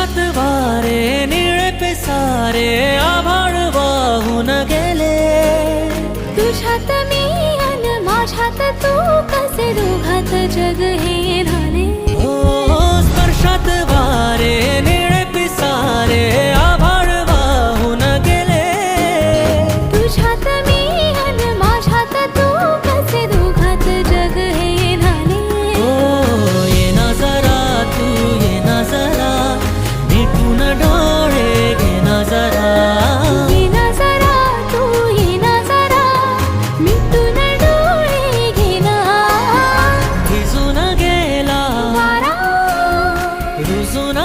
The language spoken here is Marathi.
स्पर्शात वारे निळे पिसारे आभाळ वाहून गेले. तुझ्यात मी अन माझ्यात तू कसे दोघात जग हे झाले. हो स्पर्शात वारे निळे पिसारे आभाळ वाहून गेले. तुझ्यात मी अन माझ्यात तू कसे दोघात जग हे झाले. हो ये ना जरा तू ये ना जरा मिटून डोळे घे ना जरा. ये ना जरा तू ये ना जरा मिटून डोळे घे ना. भिजून गेला वारा रुजून